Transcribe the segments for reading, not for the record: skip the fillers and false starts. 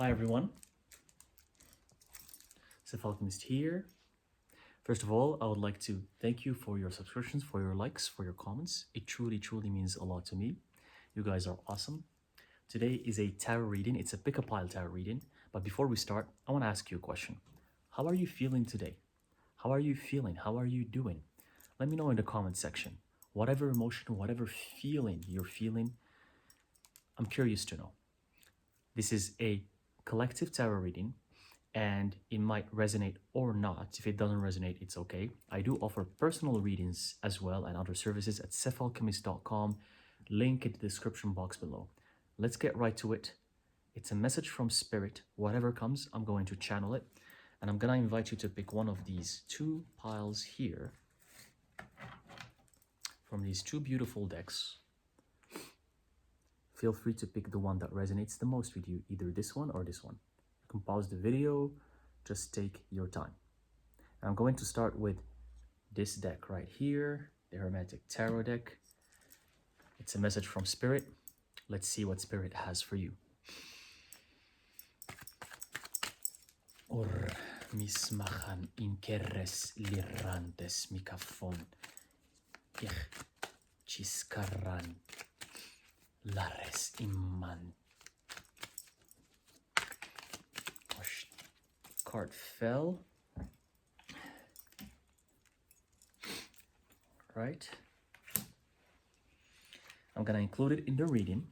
Hi everyone, Alchemist here. First of all, I would like to thank you for your subscriptions, for your likes, for your comments. It truly means a lot to me. You guys are awesome. Today is a tarot reading. It's a pick a pile tarot reading. But before we start, I want to ask you a question. How are you feeling today? How are you feeling? How are you doing? Let me know in the comment section. Whatever emotion, whatever feeling you're feeling, I'm curious to know. This is a collective tarot reading and it might resonate or not. If it doesn't resonate, it's okay. I do offer personal readings as well and other services at alchemist.com. Link in the description box below. Let's get right to it. It's a message from spirit. Whatever comes, I'm going to channel it. And I'm going to invite you to pick one of these two piles here from these two beautiful decks. Feel free to pick the one that resonates the most with you, either this one or this one. You can pause the video, just take your time. I'm going to start with this deck right here, the Hermetic Tarot deck. It's a message from Spirit. Let's see what Spirit has for you. Or mismachan inkeres lirantes mikafon ich chiscaran lares imman. Card fell. Right. I'm gonna include it in the reading.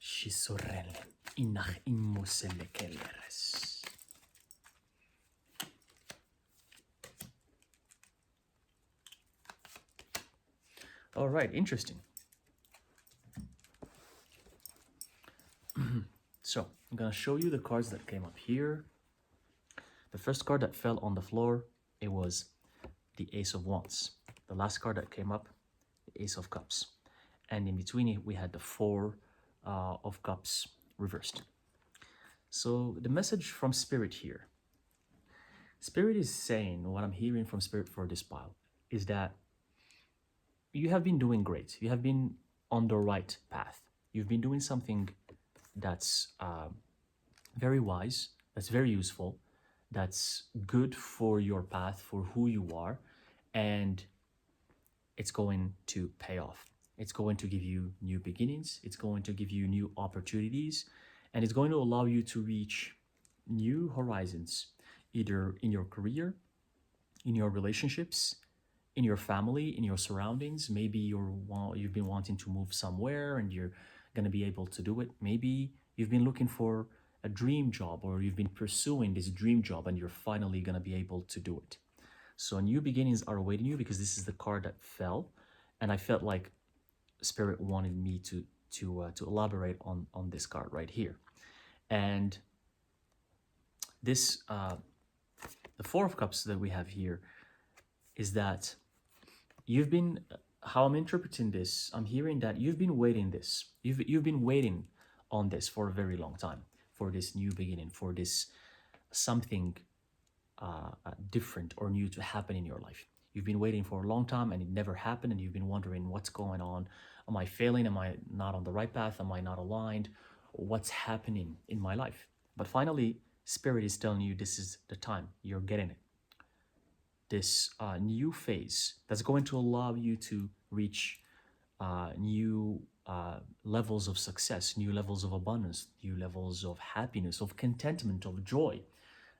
Shisorel inach immosele kelleres. All right, interesting. So I'm gonna show you the cards that came up here. The first card that fell on the floor, it was the Ace of Wands. The last card that came up, the Ace of Cups. And in between it, we had the Four of Cups reversed. So the message from Spirit here. Spirit is saying, what I'm hearing from Spirit for this pile, is that you have been doing great. You have been on the right path. You've been doing something that's very wise, that's very useful, that's good for your path, for who you are, and it's going to pay off. It's going to give you new beginnings, it's going to give you new opportunities, and it's going to allow you to reach new horizons, either in your career, in your relationships, in your family, in your surroundings. Maybe you've been wanting to move somewhere and you're going to be able to do it. Maybe you've been looking for a dream job, or you've been pursuing this dream job and you're finally going to be able to do it. So new beginnings are awaiting you, because this is the card that fell, and I felt like Spirit wanted me to elaborate on this card right here. And this the Four of Cups that we have here is that you've been, how I'm interpreting this, I'm hearing that you've been waiting this. You've been waiting on this for a very long time, for this new beginning, for this something different or new to happen in your life. You've been waiting for a long time and it never happened, and you've been wondering what's going on. Am I failing? Am I not on the right path? Am I not aligned? What's happening in my life? But finally, Spirit is telling you this is the time. You're getting it. This new phase that's going to allow you to reach new levels of success, new levels of abundance, new levels of happiness, of contentment, of joy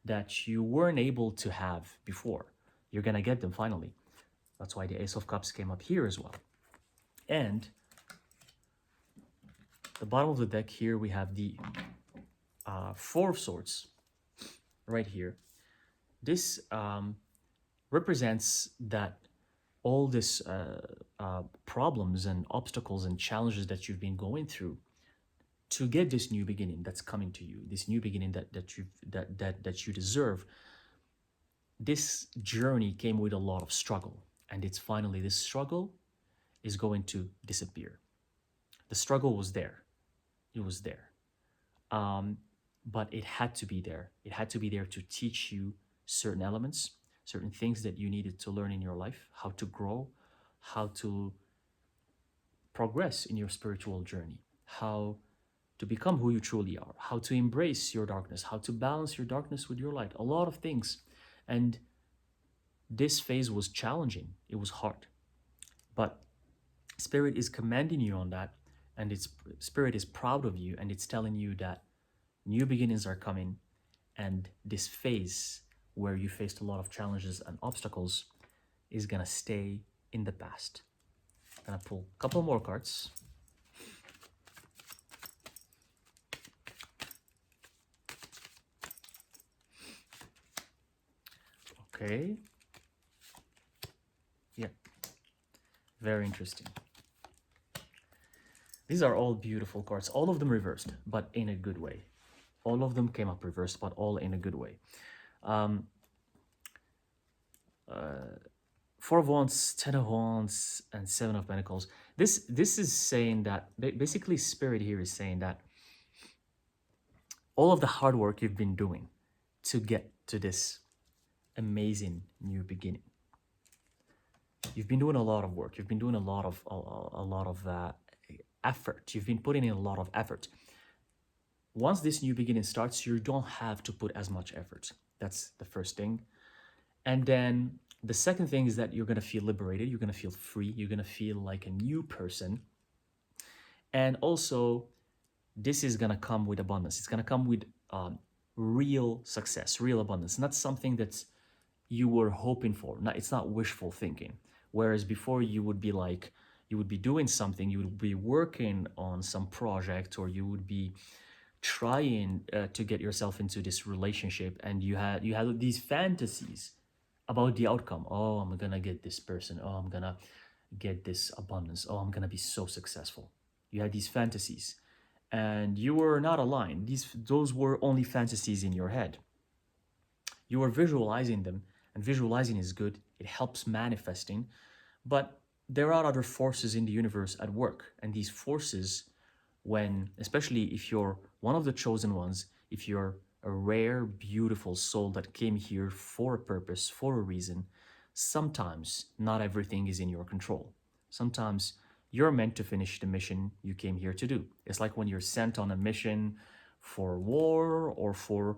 that you weren't able to have before. You're gonna get them finally. That's why the Ace of Cups came up here as well. And the bottom of the deck here, we have the Four of Swords right here. This represents that all this problems and obstacles and challenges that you've been going through to get this new beginning that's coming to you, this new beginning that you deserve. This journey came with a lot of struggle, and it's finally, this struggle is going to disappear. The struggle was there. It was there. But it had to be there. It had to be there to teach you certain elements, certain things that you needed to learn in your life, how to grow, how to progress in your spiritual journey. how to become who you truly are, how to embrace your darkness, how to balance your darkness with your light, a lot of things. And this phase was challenging, it was hard. But Spirit is commanding you on that, and its Spirit is proud of you, and it's telling you that new beginnings are coming, and this phase where you faced a lot of challenges and obstacles is gonna stay in the past. I'm gonna pull a couple more cards. Okay. Yeah, very interesting. These are all beautiful cards, all of them reversed, but in a good way. All of them came up reversed, but all in a good way. Um, Four of Wands, Ten of Wands, and Seven of Pentacles. This is saying that basically Spirit here is saying that all of the hard work you've been doing to get to this amazing new beginning. You've been doing a lot of work. You've been doing a lot of effort. You've been putting in a lot of effort. Once this new beginning starts, you don't have to put as much effort. That's the first thing. And then the second thing is that you're going to feel liberated. You're going to feel free. You're going to feel like a new person. And also, this is going to come with abundance. It's going to come with real success, real abundance. Not something that you were hoping for. It's not wishful thinking. Whereas before you would be like, you would be doing something, you would be working on some project, or you would be trying to get yourself into this relationship, and you had these fantasies about the outcome. Oh, I'm gonna get this person. Oh, I'm gonna get this abundance. Oh, I'm gonna be so successful. You had these fantasies, and you were not aligned. Those were only fantasies in your head. You were visualizing them, and visualizing is good. It helps manifesting, but there are other forces in the universe at work, and these forces, when, especially if you're one of the chosen ones, if you're a rare, beautiful soul that came here for a purpose, for a reason, sometimes not everything is in your control. Sometimes you're meant to finish the mission you came here to do. It's like when you're sent on a mission for war or for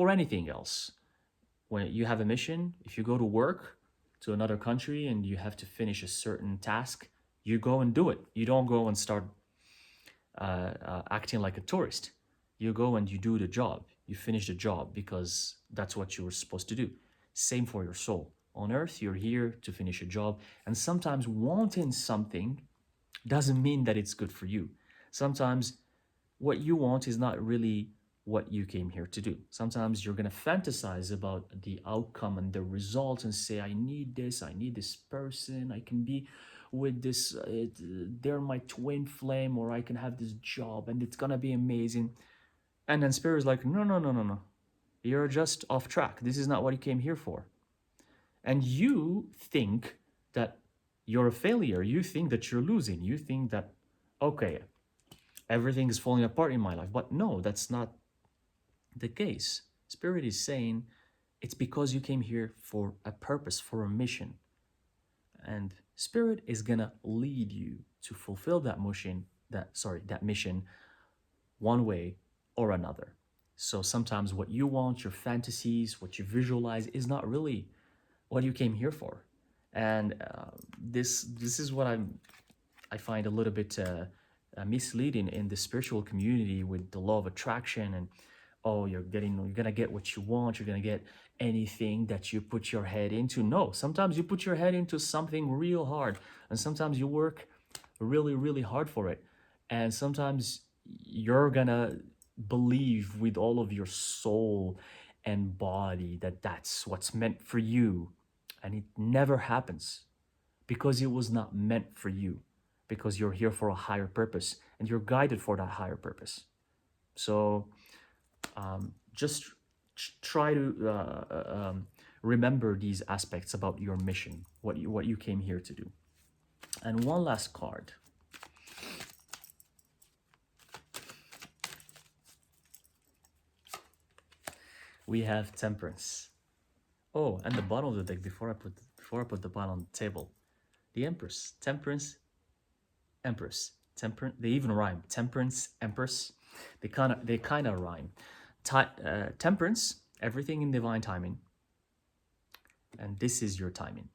anything else. When you have a mission, if you go to work to another country and you have to finish a certain task, you go and do it. You don't go and start acting like a tourist. You go and you do the job. You finish the job because that's what you were supposed to do. Same for your soul. On earth, you're here to finish a job. And sometimes wanting something doesn't mean that it's good for you. Sometimes what you want is not really what you came here to do. Sometimes you're going to fantasize about the outcome and the result and say, I need this person, I can be with this, they're my twin flame, or I can have this job and it's going to be amazing. And then Spirit is like, no, no, no, no, no. You're just off track. This is not what you came here for. And you think that you're a failure. You think that you're losing. You think that, okay, everything is falling apart in my life. But no, that's not the case. Spirit is saying it's because you came here for a purpose, for a mission. And Spirit is gonna lead you to fulfill that mission one way or another. So sometimes what you want, your fantasies, what you visualize is not really what you came here for. And this is what I find a little bit misleading in the spiritual community with the law of attraction, and oh, you're gonna get what you want, you're gonna get anything that you put your head into. No, sometimes you put your head into something real hard, and sometimes you work really, really hard for it, and sometimes you're gonna believe with all of your soul and body that that's what's meant for you, and it never happens because it was not meant for you, because you're here for a higher purpose and you're guided for that higher purpose. So just try to remember these aspects about your mission, what you came here to do. And one last card. We have Temperance. Oh, and the bottom of the deck, before I put the pile on the table, the Empress. Temperance, Empress. Temperance. They even rhyme. Temperance, empress. They kind of rhyme. Temperance, everything in divine timing, and this is your timing.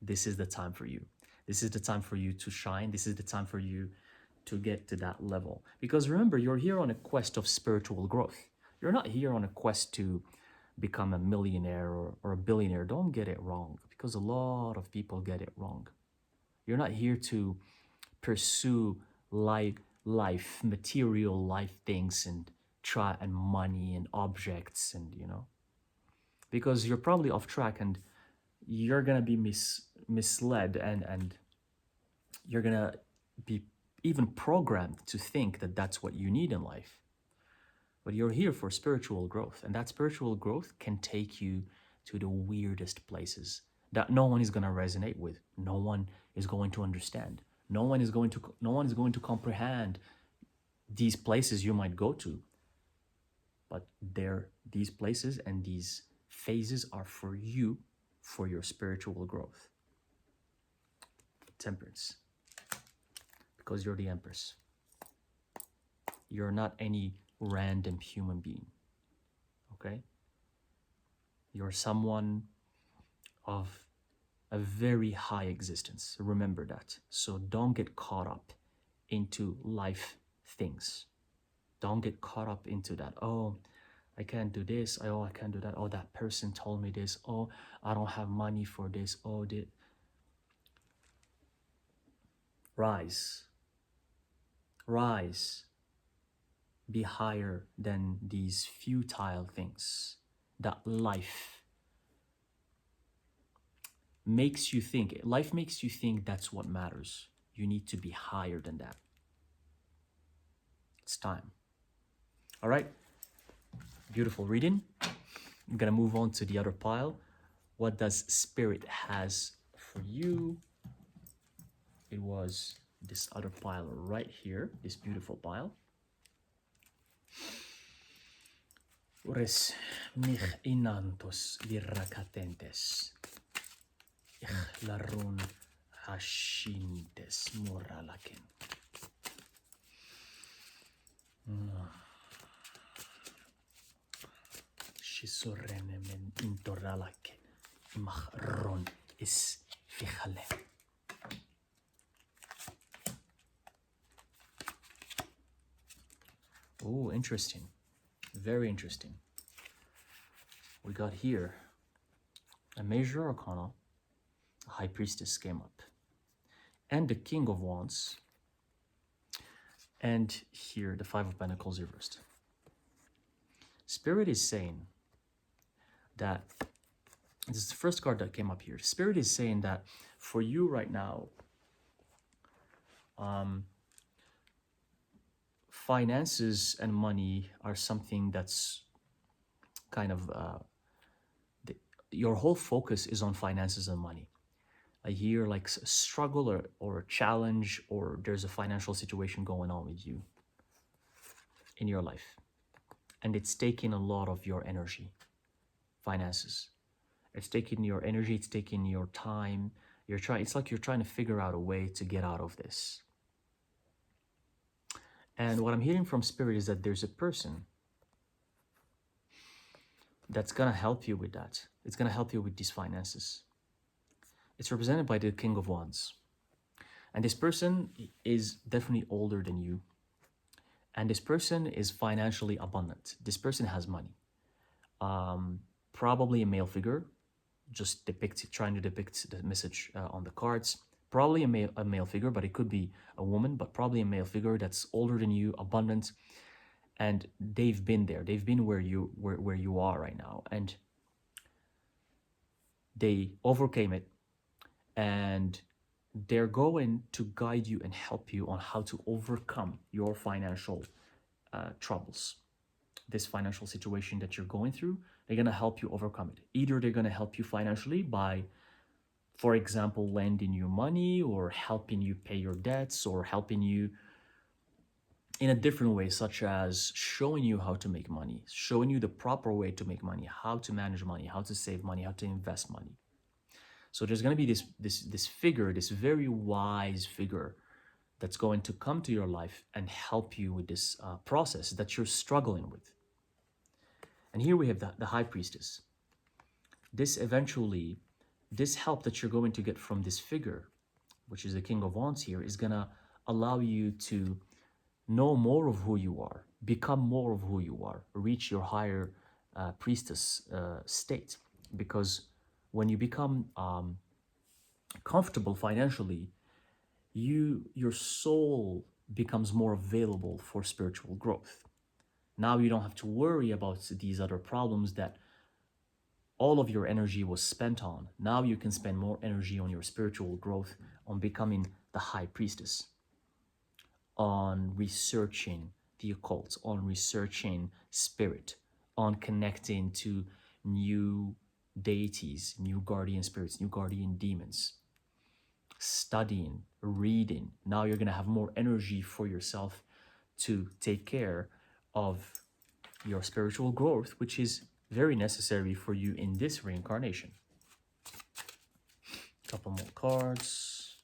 This is the time for you. This is the time for you to shine. This is the time for you to get to that level. Because remember, you're here on a quest of spiritual growth. You're not here on a quest to become a millionaire or a billionaire. Don't get it wrong, because a lot of people get it wrong. You're not here to pursue material life things and try and money and objects and because you're probably off track and you're gonna be misled and you're gonna be even programmed to think that that's what you need in life. But you're here for spiritual growth, and that spiritual growth can take you to the weirdest places that no one is going to resonate with. No one is going to understand. No one is going to comprehend these places you might go to. But these places and these phases are for you, for your spiritual growth. Temperance. Because you're the Empress. You're not any random human being. Okay? You're someone of a very high existence. Remember that. So don't get caught up into life things. Don't get caught up into that. Oh, I can't do this. Oh, I can't do that. Oh, that person told me this. Oh, I don't have money for this. Oh, rise. Rise. Be higher than these futile things that life makes you think. Life makes you think that's what matters. You need to be higher than that. It's time. All right. Beautiful reading. I'm going to move on to the other pile. What does Spirit has for you? It was this other pile right here, this beautiful pile. Ores mich inantos virracatentes. Ich larun hashintes moralaken. Shisorenemen intoralaken. Imachron is fijale. Oh, interesting. Very interesting. We got here a Major Arcana, a High Priestess came up, and the King of Wands, and here the Five of Pentacles reversed. Spirit is saying that, this is the first card that came up here. Spirit is saying that for you right now, finances and money are something that's kind of, your whole focus is on finances and money. I hear like a struggle or a challenge, or there's a financial situation going on with you in your life. And it's taking a lot of your energy, finances. It's taking your energy, it's taking your time. It's like you're trying to figure out a way to get out of this. And what I'm hearing from Spirit is that there's a person that's gonna help you with that. It's gonna help you with these finances. It's represented by the King of Wands. And this person is definitely older than you. And this person is financially abundant. This person has money. Probably a male figure, just trying to depict the message on the cards. Probably a male figure, but it could be a woman, but probably a male figure that's older than you, abundant. And they've been there. They've been where you are right now. And they overcame it. And they're going to guide you and help you on how to overcome your financial troubles. This financial situation that you're going through, they're going to help you overcome it. Either they're going to help you financially by, for example, lending you money, or helping you pay your debts, or helping you in a different way, such as showing you how to make money, showing you the proper way to make money, how to manage money, how to save money, how to invest money. So there's going to be this figure, this very wise figure that's going to come to your life and help you with this process that you're struggling with. And here we have the High Priestess. This eventually, this help that you're going to get from this figure, which is the King of Wands here, is going to allow you to know more of who you are, become more of who you are, reach your higher priestess state. Because when you become comfortable financially, your soul becomes more available for spiritual growth. Now you don't have to worry about these other problems that all of your energy was spent on. Now you can spend more energy on your spiritual growth, on becoming the High Priestess, on researching the occult, on researching spirit, on connecting to new deities, new guardian spirits, new guardian demons, studying, reading. Now you're going to have more energy for yourself to take care of your spiritual growth, which is very necessary for you in this reincarnation. Couple more cards.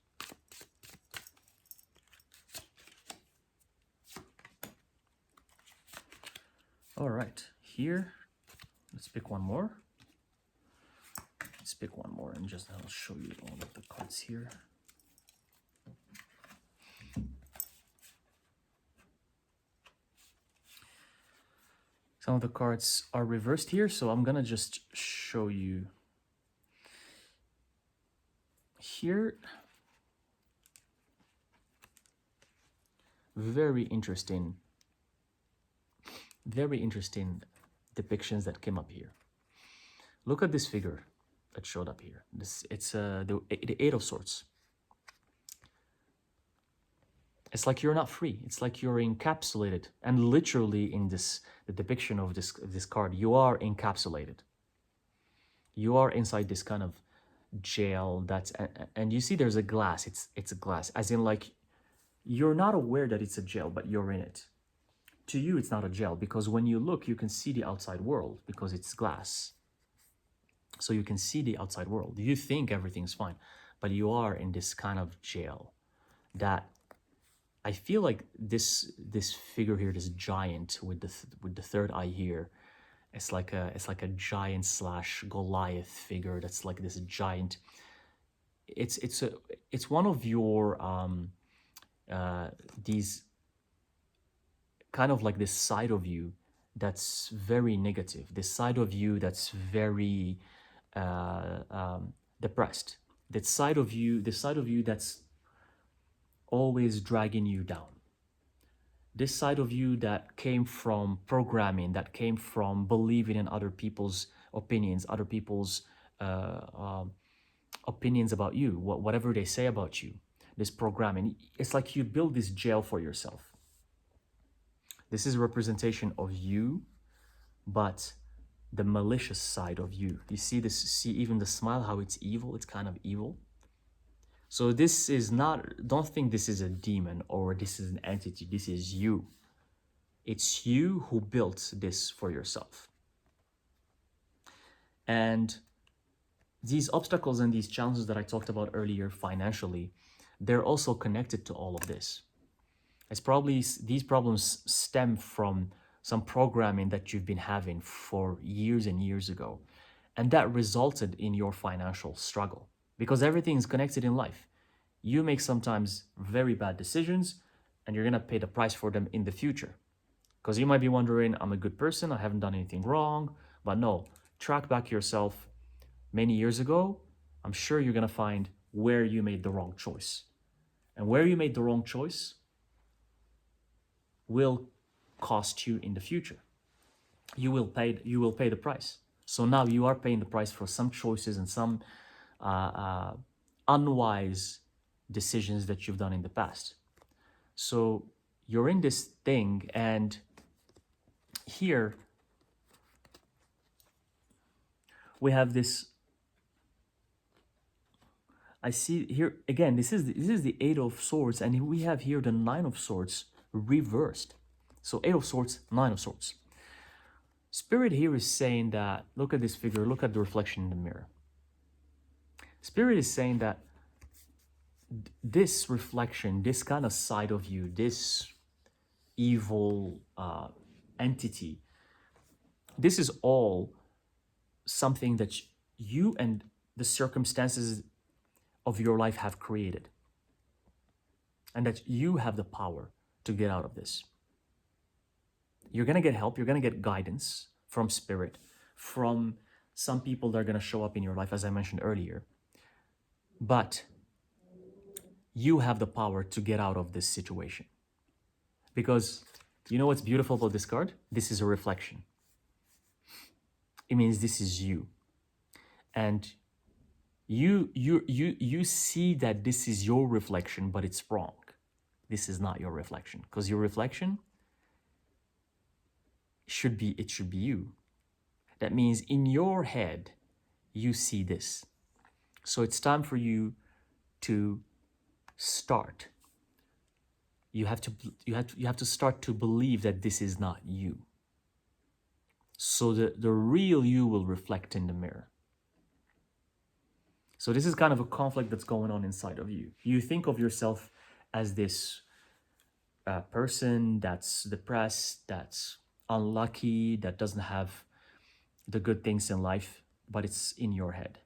All right, here, let's pick one more. Let's pick one more and just I'll show you all of the cards here. Some of the cards are reversed here, so I'm gonna just show you here. Very interesting depictions that came up here. Look at this figure that showed up here. It's the Eight of Swords. It's like you're not free. It's like you're encapsulated. And literally in the depiction of this card, you are encapsulated. You are inside this kind of jail and you see there's a glass. It's a glass, as in like you're not aware that it's a jail, but you're in it. To you, it's not a jail because when you look, you can see the outside world because it's glass. So you can see the outside world. You think everything's fine, but you are in this kind of jail that I feel like this figure here, this giant with the third eye here, it's like a giant / Goliath figure that's like this giant. It's one of your these kind of like this side of you that's very negative, this side of you that's very depressed, this side of you that's always dragging you down, this side of you that came from programming, that came from believing in other people's opinions, other people's opinions about you, whatever they say about you, this programming. It's like you build this jail for yourself. This is a representation of you, but the malicious side of you. You see this, see even the smile, how it's evil, it's kind of evil. So this is not, don't think this is a demon or this is an entity, this is you. It's you who built this for yourself. And these obstacles and these challenges that I talked about earlier financially, they're also connected to all of this. It's probably, these problems stem from some programming that you've been having for years and years ago. And that resulted in your financial struggle because everything is connected in life. You make sometimes very bad decisions and you're gonna pay the price for them in the future. Because you might be wondering, I'm a good person, I haven't done anything wrong. But no, track back yourself many years ago. I'm sure you're gonna find where you made the wrong choice. And where you made the wrong choice will cost you in the future. You will pay the price. So now you are paying the price for some choices and some unwise decisions that you've done in the past. So you're in this thing, and here we have this. I see here again, this is the Eight of Swords, and we have here the Nine of Swords reversed. So Eight of Swords, Nine of Swords. Spirit here is saying that, look at this figure, look at the reflection in the mirror. Spirit is saying that this reflection, this kind of side of you, this evil entity, this is all something that you and the circumstances of your life have created, and that you have the power to get out of this. You're going to get help, you're going to get guidance from spirit, from some people that are going to show up in your life, as I mentioned earlier. But you have the power to get out of this situation. Because you know what's beautiful about this card? This is a reflection. It means this is you. And you see that this is your reflection, but it's wrong. This is not your reflection, because your reflection should be you. That means in your head you see this. So it's time for you to start. You have to start to believe that this is not you. So the real you will reflect in the mirror. So this is kind of a conflict that's going on inside of you. You think of yourself as this person that's depressed, that's unlucky, that doesn't have the good things in life, but it's in your head.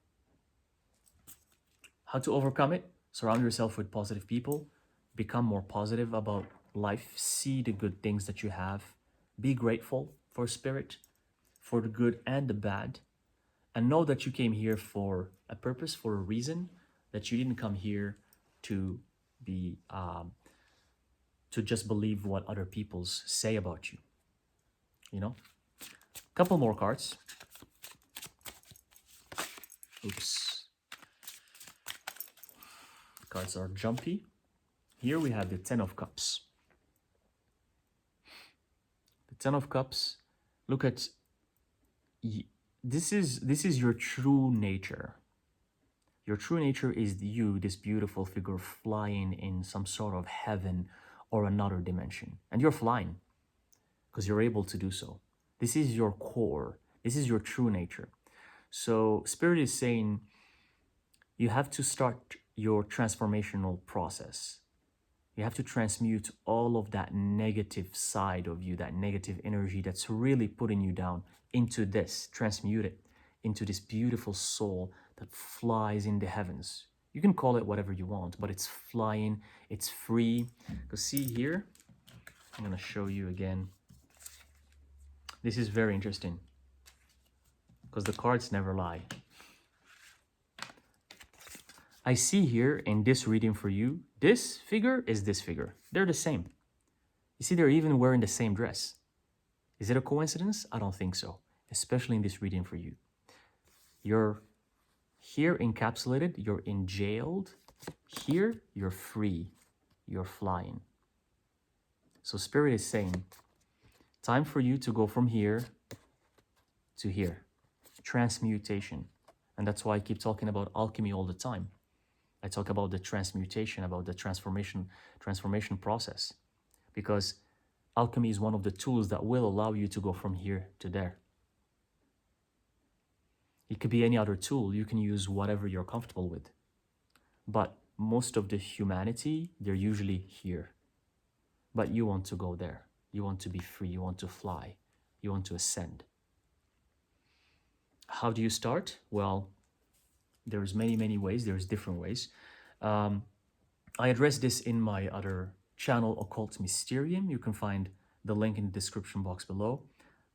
How to overcome it? Surround yourself with positive people. Become more positive about life. See the good things that you have. Be grateful for spirit, for the good and the bad. And know that you came here for a purpose, for a reason, that you didn't come here to be, to just believe what other people say about you. You know? Couple more cards. Oops. Cards are jumpy. Here we have the Ten of Cups. The Ten of Cups, look at, this is your true nature. Your true nature is you, this beautiful figure flying in some sort of heaven or another dimension. And you're flying because you're able to do so. This is your core. This is your true nature. So Spirit is saying you have to start your transformational process. You have to transmute all of that negative side of you, that negative energy that's really putting you down, into this. Transmute it into this beautiful soul that flies in the heavens. You can call it whatever you want, but it's flying, it's free. Because see here, I'm going to show you again. This is very interesting because the cards never lie. I see here in this reading for you, this figure is this figure. They're the same. You see, they're even wearing the same dress. Is it a coincidence? I don't think so, especially in this reading for you. You're here encapsulated, you're enjailed. Here, you're free, you're flying. So Spirit is saying, time for you to go from here to here. Transmutation. And that's why I keep talking about alchemy all the time. I talk about the transmutation, about the transformation process. Because alchemy is one of the tools that will allow you to go from here to there. It could be any other tool. You can use whatever you're comfortable with. But most of the humanity, they're usually here. But you want to go there. You want to be free. You want to fly. You want to ascend. How do you start? Well, there's many ways. There's different ways. I address this in my other channel, Occult Mysterium. You can find the link in the description box below.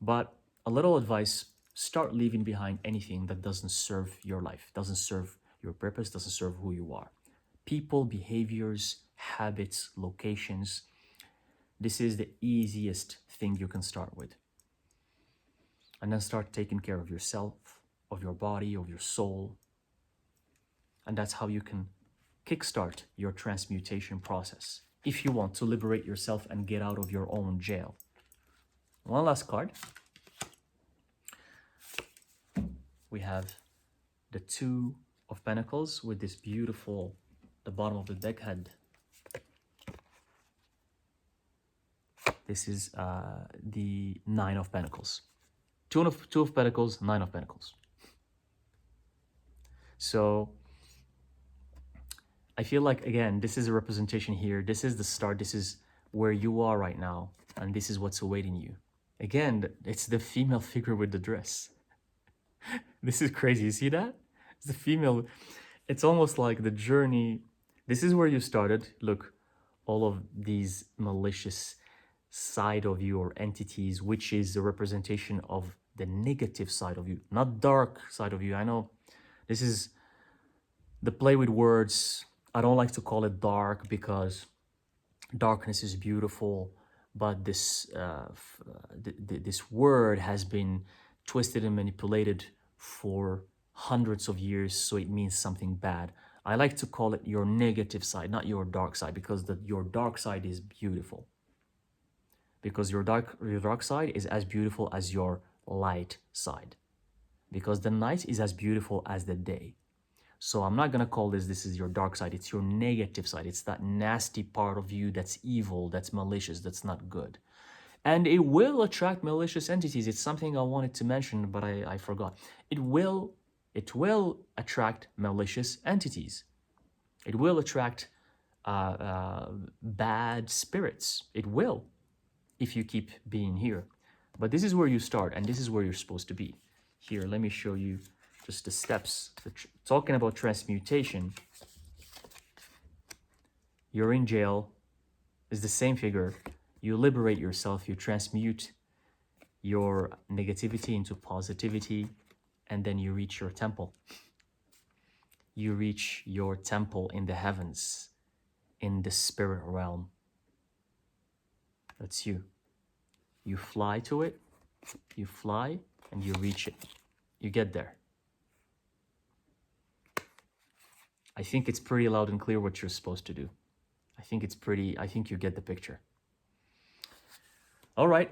But a little advice, start leaving behind anything that doesn't serve your life, doesn't serve your purpose, doesn't serve who you are. People, behaviors, habits, locations. This is the easiest thing you can start with. And then start taking care of yourself, of your body, of your soul. And that's how you can kickstart your transmutation process if you want to liberate yourself and get out of your own jail. One last card. We have the Two of Pentacles with this beautiful, the bottom of the deck had. This is the Nine of Pentacles. Two of Pentacles, Nine of Pentacles. So I feel like, again, this is a representation here. This is the start. This is where you are right now. And this is what's awaiting you. Again, it's the female figure with the dress. This is crazy. You see that? It's the female. It's almost like the journey. This is where you started. Look, all of these malicious side of you or entities, which is the representation of the negative side of you, not dark side of you. I know this is the play with words. I don't like to call it dark because darkness is beautiful, but this this word has been twisted and manipulated for hundreds of years, so it means something bad. I like to call it your negative side, not your dark side, because your dark side is beautiful. Because your dark side is as beautiful as your light side. Because the night is as beautiful as the day. So I'm not going to call this is your dark side. It's your negative side. It's that nasty part of you that's evil, that's malicious, that's not good. And it will attract malicious entities. It's something I wanted to mention, but I forgot. It will attract malicious entities. It will attract bad spirits. It will, if you keep being here. But this is where you start, and this is where you're supposed to be. Here, let me show you just the steps. Talking about transmutation, you're in jail, is the same figure. You liberate yourself, you transmute your negativity into positivity, and then you reach your temple. You reach your temple in the heavens, in the spirit realm. That's you. You fly to it, you fly, and you reach it. You get there. I think it's pretty loud and clear what you're supposed to do. I think you get the picture. All right,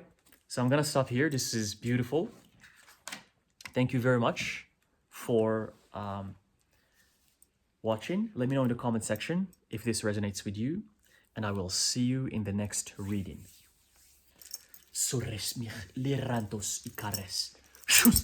so I'm gonna stop here. This is beautiful. Thank you very much for watching. Let me know in the comment section if this resonates with you, and I will see you in the next reading. Sores mir lerantos ikares.